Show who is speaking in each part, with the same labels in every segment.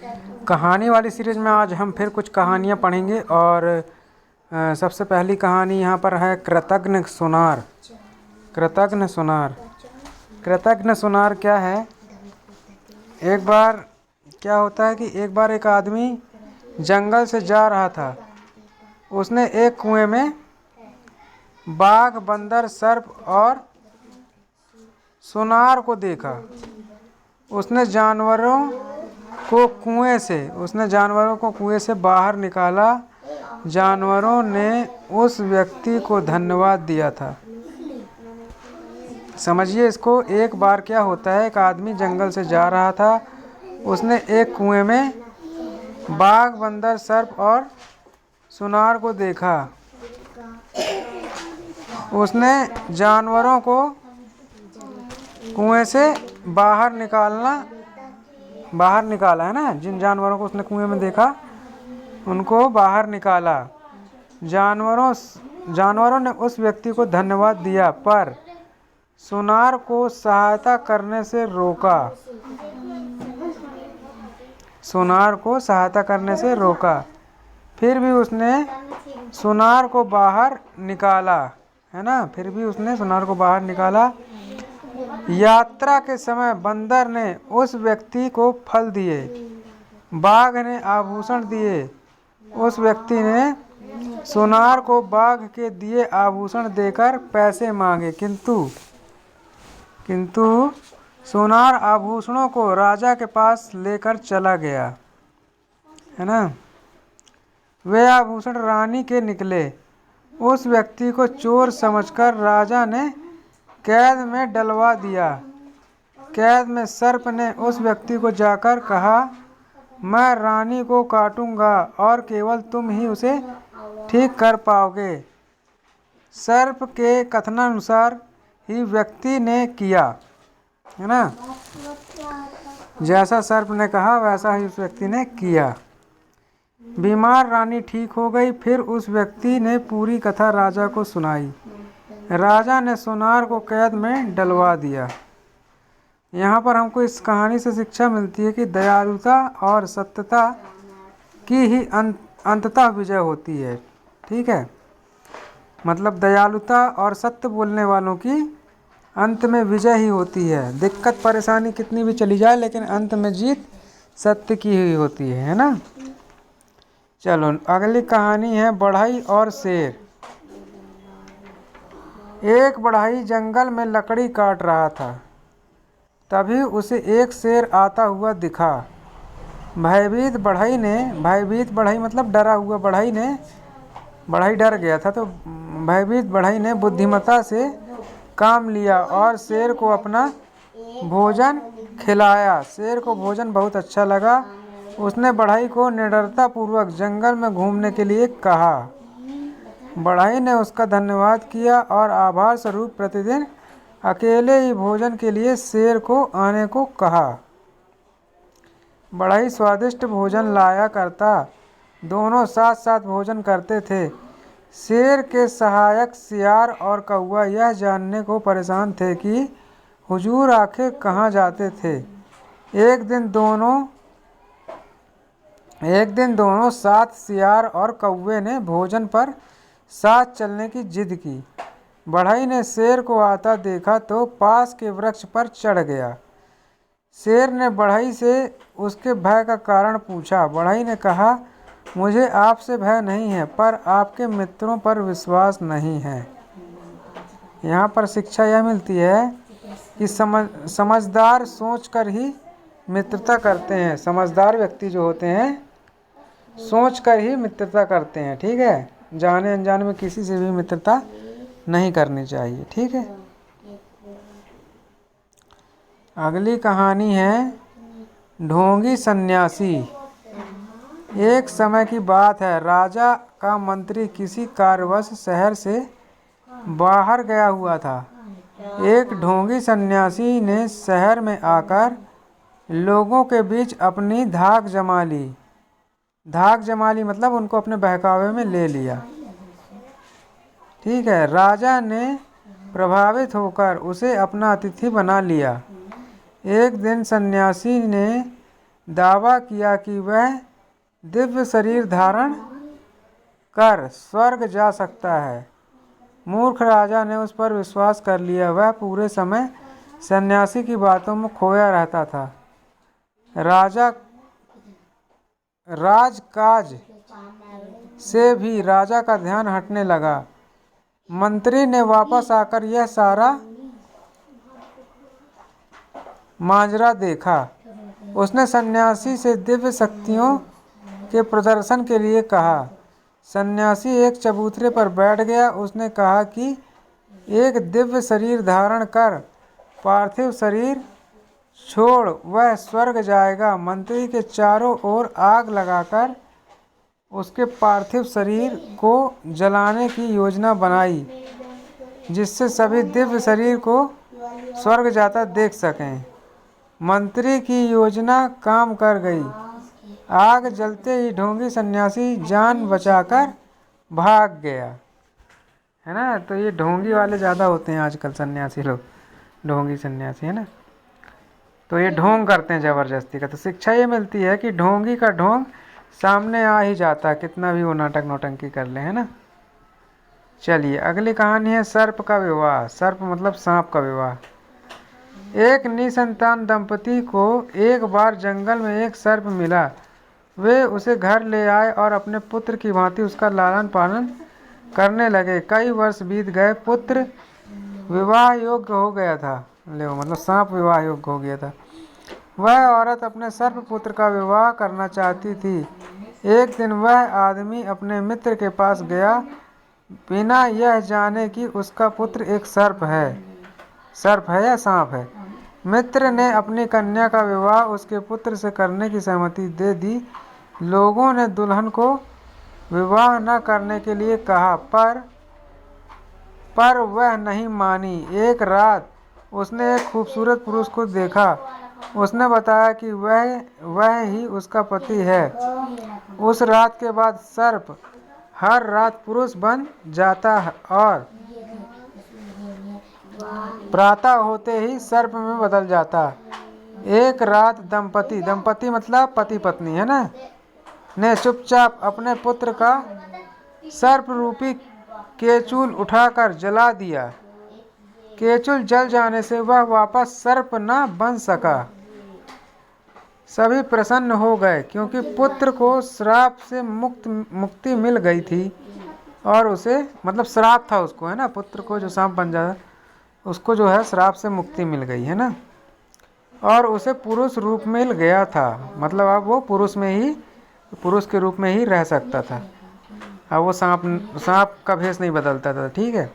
Speaker 1: कहानी वाली सीरीज में आज हम फिर कुछ कहानियाँ पढ़ेंगे और सबसे पहली कहानी यहाँ पर है कृतघ्न सुनार। कृतघ्न सुनार। कृतघ्न सुनार क्या है? एक बार क्या होता है कि एक बार एक आदमी जंगल से जा रहा था। उसने एक कुएं में बाघ, बंदर, सर्प और सुनार को देखा। उसने जानवरों को कुएं से बाहर निकाला। जानवरों ने उस व्यक्ति को धन्यवाद दिया था। समझिए इसको। एक बार क्या होता है, एक आदमी जंगल से जा रहा था। उसने एक कुएं में बाघ, बंदर, सर्प और सुनार को देखा। उसने जानवरों को कुएं से बाहर निकाला है ना। जिन जानवरों को उसने कुएं में देखा उनको बाहर निकाला। जानवरों ने उस व्यक्ति को धन्यवाद दिया, पर सुनार को सहायता करने से रोका। फिर भी उसने सुनार को बाहर निकाला, है ना। यात्रा के समय बंदर ने उस व्यक्ति को फल दिए, बाघ ने आभूषण दिए। उस व्यक्ति ने सुनार को बाघ के दिए आभूषण देकर पैसे मांगे, किंतु सुनार आभूषणों को राजा के पास लेकर चला गया, है ना। वे आभूषण रानी के निकले। उस व्यक्ति को चोर समझकर राजा ने कैद में डलवा दिया। कैद में सर्प ने उस व्यक्ति को जाकर कहा, मैं रानी को काटूंगा और केवल तुम ही उसे ठीक कर पाओगे। सर्प के कथनानुसार ही व्यक्ति ने किया, है ना। जैसा सर्प ने कहा वैसा ही उस व्यक्ति ने किया। बीमार रानी ठीक हो गई। फिर उस व्यक्ति ने पूरी कथा राजा को सुनाई। राजा ने सुनार को कैद में डलवा दिया। यहाँ पर हमको इस कहानी से शिक्षा मिलती है कि दयालुता और सत्यता की ही अंततः विजय होती है। ठीक है, मतलब दयालुता और सत्य बोलने वालों की अंत में विजय ही होती है। दिक्कत परेशानी कितनी भी चली जाए, लेकिन अंत में जीत सत्य की ही होती है ना। चलो अगली कहानी है बढ़ई और शेर। एक बढ़ई जंगल में लकड़ी काट रहा था। तभी उसे एक शेर आता हुआ दिखा। भयभीत बढ़ई मतलब डरा हुआ बढ़ई डर गया था, तो भयभीत बढ़ई ने बुद्धिमत्ता से काम लिया और शेर को अपना भोजन खिलाया। शेर को भोजन बहुत अच्छा लगा। उसने बढ़ई को निडरता पूर्वक जंगल में घूमने के लिए कहा। बढ़ई ने उसका धन्यवाद किया और आभार स्वरूप प्रतिदिन अकेले ही भोजन के लिए शेर को आने को कहा। बढ़ई स्वादिष्ट भोजन लाया करता। दोनों साथ साथ भोजन करते थे। शेर के सहायक सियार और कौवा यह जानने को परेशान थे कि हुजूर आखिर कहाँ जाते थे। एक दिन दोनों साथ सियार और कौवे ने भोजन पर साथ चलने की जिद की। बढ़ई ने शेर को आता देखा तो पास के वृक्ष पर चढ़ गया। शेर ने बढ़ई से उसके भय का कारण पूछा। बढ़ई ने कहा, मुझे आपसे भय नहीं है, पर आपके मित्रों पर विश्वास नहीं है। यहाँ पर शिक्षा यह मिलती है कि समझदार सोचकर ही मित्रता करते हैं। समझदार व्यक्ति जो होते हैं सोचकर ही मित्रता करते हैं। ठीक है, जाने अनजाने में किसी से भी मित्रता नहीं करनी चाहिए। ठीक है, अगली कहानी है ढोंगी सन्यासी। एक समय की बात है, राजा का मंत्री किसी कार्यवश शहर से बाहर गया हुआ था। एक ढोंगी सन्यासी ने शहर में आकर लोगों के बीच अपनी धाक जमा ली। धाक जमा ली मतलब उनको अपने बहकावे में ले लिया। ठीक है, राजा ने प्रभावित होकर उसे अपना अतिथि बना लिया। एक दिन सन्यासी ने दावा किया कि वह दिव्य शरीर धारण कर स्वर्ग जा सकता है। मूर्ख राजा ने उस पर विश्वास कर लिया। वह पूरे समय सन्यासी की बातों में खोया रहता था। राजकाज से भी राजा का ध्यान हटने लगा। मंत्री ने वापस आकर यह सारा माजरा देखा। उसने सन्यासी से दिव्य शक्तियों के प्रदर्शन के लिए कहा। सन्यासी एक चबूतरे पर बैठ गया। उसने कहा कि एक दिव्य शरीर धारण कर पार्थिव शरीर छोड़ वह स्वर्ग जाएगा। मंत्री के चारों ओर आग लगाकर उसके पार्थिव शरीर को जलाने की योजना बनाई, जिससे सभी दिव्य शरीर को स्वर्ग जाता देख सकें। मंत्री की योजना काम कर गई। आग जलते ही ढोंगी सन्यासी जान बचाकर भाग गया। है ना, तो ये ढोंगी वाले ज़्यादा होते हैं आजकल सन्यासी लोग, ढोंगी सन्यासी, है ना। तो ये ढोंग करते हैं ज़बरदस्ती का। तो शिक्षा ये मिलती है कि ढोंगी का ढोंग सामने आ ही जाता है, कितना भी वो नाटक नौटंकी कर ले, है ना। चलिए अगली कहानी है सर्प का विवाह। सर्प मतलब सांप का विवाह। एक निसंतान दंपति को एक बार जंगल में एक सर्प मिला। वे उसे घर ले आए और अपने पुत्र की भांति उसका लालन पालन करने लगे। कई वर्ष बीत गए। पुत्र विवाह योग्य हो गया था। मतलब सांप विवाह योग्य हो गया था। वह औरत अपने सर्प पुत्र का विवाह करना चाहती थी। एक दिन वह आदमी अपने मित्र के पास गया, बिना यह जाने कि उसका पुत्र एक सर्प है या सांप है। मित्र ने अपनी कन्या का विवाह उसके पुत्र से करने की सहमति दे दी। लोगों ने दुल्हन को विवाह न करने के लिए कहा, पर वह नहीं मानी। एक रात उसने एक खूबसूरत पुरुष को देखा। उसने बताया कि वह ही उसका पति है। उस रात के बाद सर्प हर रात पुरुष बन जाता और प्रातः होते ही सर्प में बदल जाता। एक रात दंपति मतलब पति पत्नी, है ना, ने चुपचाप अपने पुत्र का सर्प रूपी केचुल उठाकर जला दिया। केचुल जल जाने से वह वापस सर्प न बन सका। सभी प्रसन्न हो गए क्योंकि पुत्र को श्राप से मुक्ति मिल गई थी। और उसे मतलब श्राप था उसको, है ना, पुत्र को जो सांप बन जाता उसको जो है श्राप से मुक्ति मिल गई, है ना। और उसे पुरुष रूप मिल गया था। मतलब अब वो पुरुष के रूप में ही रह सकता था। अब वो सांप का भेष नहीं बदलता था। ठीक है,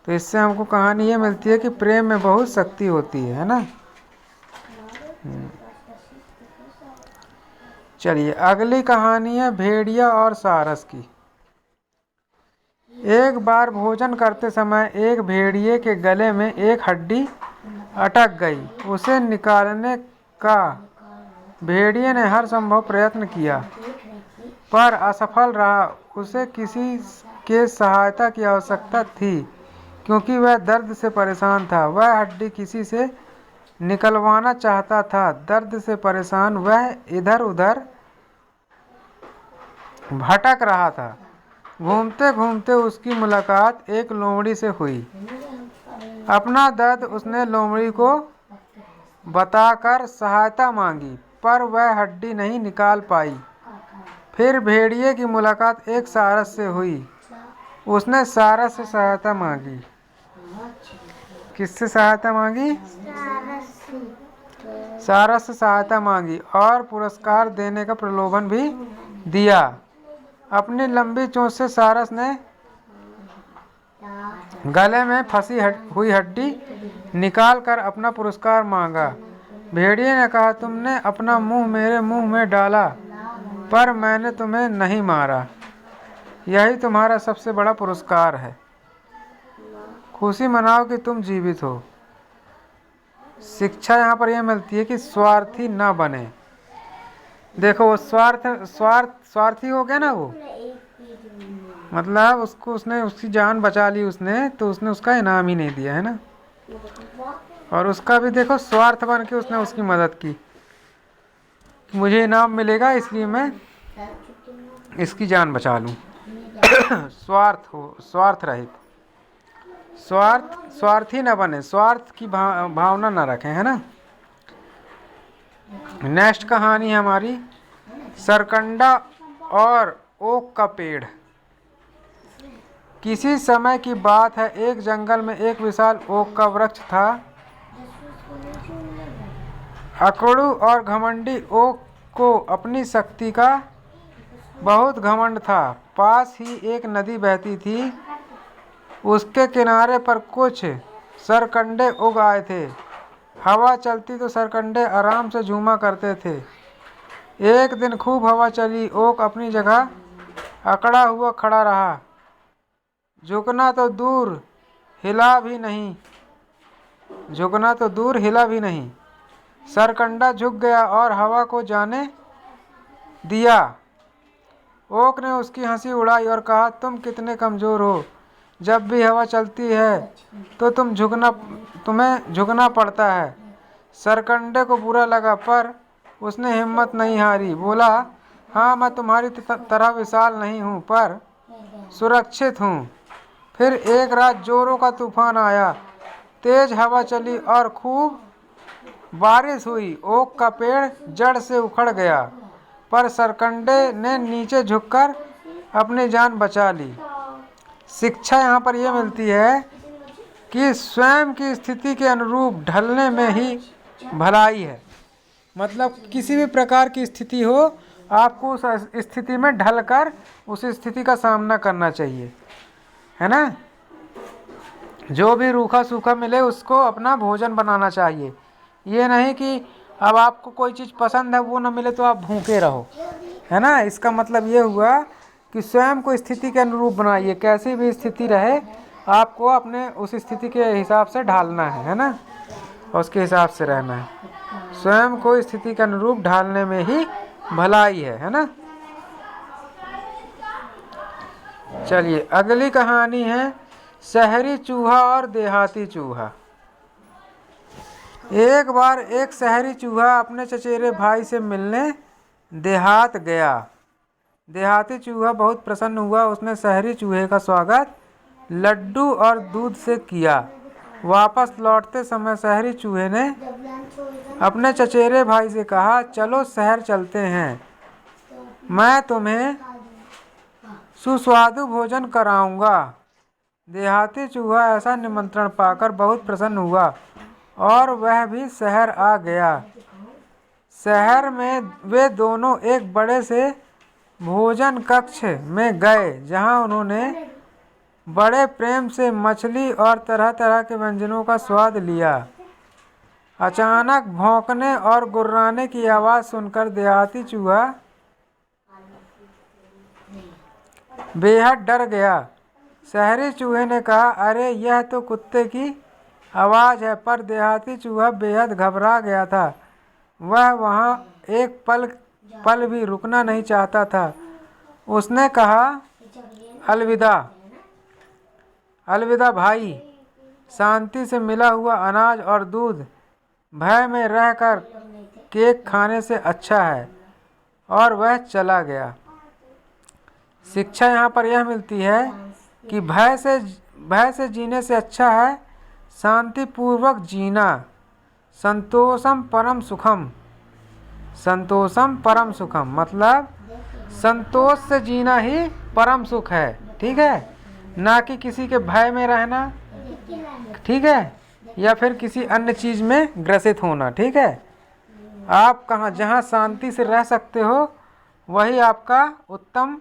Speaker 1: तो इससे हमको कहानी ये मिलती है कि प्रेम में बहुत शक्ति होती है ना। चलिए अगली कहानी है भेड़िया और सारस की। एक बार भोजन करते समय एक भेड़िए के गले में एक हड्डी अटक गई। उसे निकालने का भेड़िए ने हर संभव प्रयत्न किया पर असफल रहा। उसे किसी के सहायता की आवश्यकता थी क्योंकि वह दर्द से परेशान था। वह हड्डी किसी से निकलवाना चाहता था। दर्द से परेशान वह इधर उधर भटक रहा था। घूमते घूमते उसकी मुलाकात एक लोमड़ी से हुई। अपना दर्द उसने लोमड़ी को बताकर सहायता मांगी पर वह हड्डी नहीं निकाल पाई। फिर भेड़िए की मुलाकात एक सारस से हुई। उसने सारस से सहायता मांगी। किससे सहायता मांगी? सारस से सहायता मांगी और पुरस्कार देने का प्रलोभन भी दिया। अपनी लंबी चोंच से सारस ने गले में फंसी हुई हड्डी निकाल कर अपना पुरस्कार मांगा। भेड़िए ने कहा, तुमने अपना मुंह मेरे मुंह में डाला पर मैंने तुम्हें नहीं मारा। यही तुम्हारा सबसे बड़ा पुरस्कार है। खुशी मनाओ कि तुम जीवित हो। शिक्षा यहाँ पर यह मिलती है कि स्वार्थी ना बने। देखो वो स्वार्थी हो गया ना, वो मतलब उसने उसकी जान बचा ली उसने, तो उसने उसका इनाम ही नहीं दिया, है ना। और उसका भी देखो स्वार्थ बन के उसने उसकी मदद की कि मुझे इनाम मिलेगा, इसलिए मैं इसकी जान बचा लूं। स्वार्थ रहित, स्वार्थी न बने, स्वार्थ की भावना न रखें, है ना। नेक्स्ट कहानी है हमारी सरकंडा और ओक का पेड़। किसी समय की बात है, एक जंगल में एक विशाल ओक का वृक्ष था। अकड़ू और घमंडी ओक को अपनी शक्ति का बहुत घमंड था। पास ही एक नदी बहती थी, उसके किनारे पर कुछ सरकंडे उग आए थे। हवा चलती तो सरकंडे आराम से झूमा करते थे। एक दिन खूब हवा चली, ओक अपनी जगह अकड़ा हुआ खड़ा रहा, झुकना तो दूर हिला भी नहीं। सरकंडा झुक गया और हवा को जाने दिया। ओक ने उसकी हंसी उड़ाई और कहा, तुम कितने कमजोर हो, जब भी हवा चलती है तो तुम्हें झुकना पड़ता है। सरकंडे को बुरा लगा, पर उसने हिम्मत नहीं हारी। बोला, हाँ, मैं तुम्हारी तरह विशाल नहीं हूँ, पर सुरक्षित हूँ। फिर एक रात जोरों का तूफान आया, तेज हवा चली और खूब बारिश हुई। ओक का पेड़ जड़ से उखड़ गया, पर सरकंडे ने नीचे झुककर अपनी जान बचा ली। शिक्षा यहाँ पर यह मिलती है कि स्वयं की स्थिति के अनुरूप ढलने में ही भलाई है। मतलब किसी भी प्रकार की स्थिति हो, आपको उस स्थिति में ढलकर उस स्थिति का सामना करना चाहिए, है ना। जो भी रूखा सूखा मिले उसको अपना भोजन बनाना चाहिए। ये नहीं कि अब आपको कोई चीज़ पसंद है, वो ना मिले तो आप भूखे रहो, है ना। इसका मतलब ये हुआ कि स्वयं को स्थिति के अनुरूप बनाइए। कैसी भी स्थिति रहे, आपको अपने उस स्थिति के हिसाब से ढालना है ना, और उसके हिसाब से रहना है। स्वयं को स्थिति के अनुरूप ढालने में ही भलाई है ना। चलिए, अगली कहानी है शहरी चूहा और देहाती चूहा। एक बार एक शहरी चूहा अपने चचेरे भाई से मिलने देहात गया। देहाती चूहा बहुत प्रसन्न हुआ। उसने शहरी चूहे का स्वागत लड्डू और दूध से किया। वापस लौटते समय शहरी चूहे ने अपने चचेरे भाई से कहा, चलो शहर चलते हैं, मैं तुम्हें सुस्वादु भोजन कराऊंगा। देहाती चूहा ऐसा निमंत्रण पाकर बहुत प्रसन्न हुआ और वह भी शहर आ गया। शहर में वे दोनों एक बड़े से भोजन कक्ष में गए, जहां उन्होंने बड़े प्रेम से मछली और तरह तरह के व्यंजनों का स्वाद लिया। अचानक भौंकने और गुर्राने की आवाज़ सुनकर देहाती चूहा बेहद डर गया। शहरी चूहे ने कहा, अरे यह तो कुत्ते की आवाज़ है। पर देहाती चूहा बेहद घबरा गया था। वह वहाँ एक पल भी रुकना नहीं चाहता था। उसने कहा, अलविदा अलविदा भाई। शांति से मिला हुआ अनाज और दूध भय में रहकर केक खाने से अच्छा है। और वह चला गया। शिक्षा यहाँ पर यह मिलती है कि भय से जीने से अच्छा है शांतिपूर्वक जीना। संतोषम परम सुखम। संतोषम परम सुखम मतलब संतोष से जीना ही परम सुख है, ठीक है, ना कि किसी के भय में रहना, ठीक है, या फिर किसी अन्य चीज़ में ग्रसित होना, ठीक है। आप जहाँ शांति से रह सकते हो वही आपका उत्तम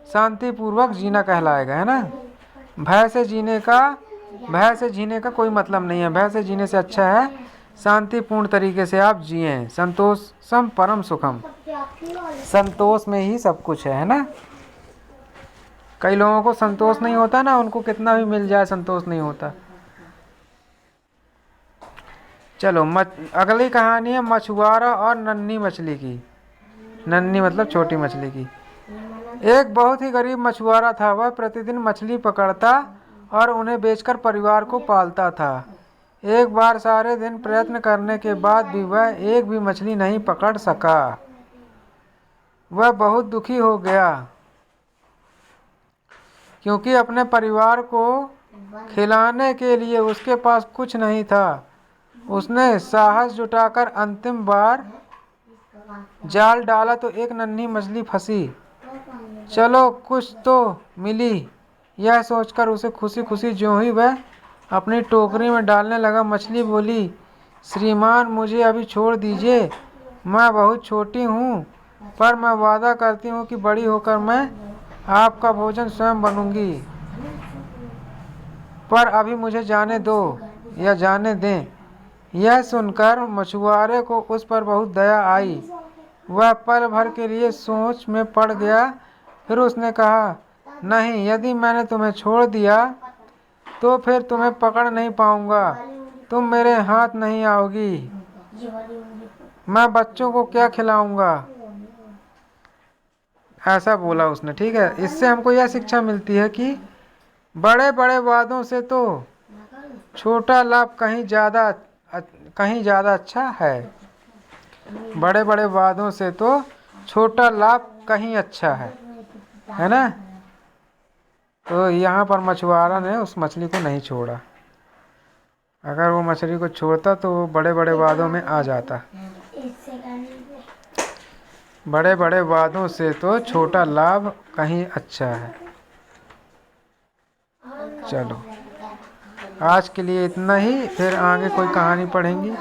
Speaker 1: शांतिपूर्वक जीना कहलाएगा, है ना। भय से जीने का कोई मतलब नहीं है। भय से जीने से अच्छा है शांतिपूर्ण तरीके से आप जिए। संतोषम परम सुखम, संतोष में ही सब कुछ है ना। कई लोगों को संतोष नहीं होता ना, उनको कितना भी मिल जाए संतोष नहीं होता। चलो, अगली कहानी है मछुआरा और नन्ही मछली की। नन्ही मतलब छोटी मछली की। एक बहुत ही गरीब मछुआरा था। वह प्रतिदिन मछली पकड़ता और उन्हें बेचकर परिवार को पालता था। एक बार सारे दिन प्रयत्न करने के बाद भी वह एक भी मछली नहीं पकड़ सका। वह बहुत दुखी हो गया, क्योंकि अपने परिवार को खिलाने के लिए उसके पास कुछ नहीं था। उसने साहस जुटाकर अंतिम बार जाल डाला तो एक नन्ही मछली फंसी। चलो कुछ तो मिली, यह सोचकर उसे खुशी खुशी ज्यों ही वह अपनी टोकरी में डालने लगा, मछली बोली, श्रीमान मुझे अभी छोड़ दीजिए, मैं बहुत छोटी हूँ, पर मैं वादा करती हूँ कि बड़ी होकर मैं आपका भोजन स्वयं बनूंगी। पर अभी मुझे जाने दो या जाने दें। यह सुनकर मछुआरे को उस पर बहुत दया आई। वह पल भर के लिए सोच में पड़ गया। फिर उसने कहा, नहीं, यदि मैंने तुम्हें छोड़ दिया तो फिर तुम्हें पकड़ नहीं पाऊंगा, तुम मेरे हाथ नहीं आओगी, मैं बच्चों को क्या खिलाऊंगा। ऐसा बोला उसने। ठीक है, इससे हमको यह शिक्षा मिलती है कि बड़े बड़े वादों से तो छोटा लाभ कहीं ज़्यादा अच्छा है। बड़े बड़े वादों से तो छोटा लाभ कहीं अच्छा है ना। तो यहाँ पर मछुआरा ने उस मछली को नहीं छोड़ा। अगर वो मछली को छोड़ता तो वो बड़े बड़े वादों में आ जाता। बड़े बड़े वादों से तो छोटा लाभ कहीं अच्छा है। चलो आज के लिए इतना ही, फिर आगे कोई कहानी पढ़ेंगे।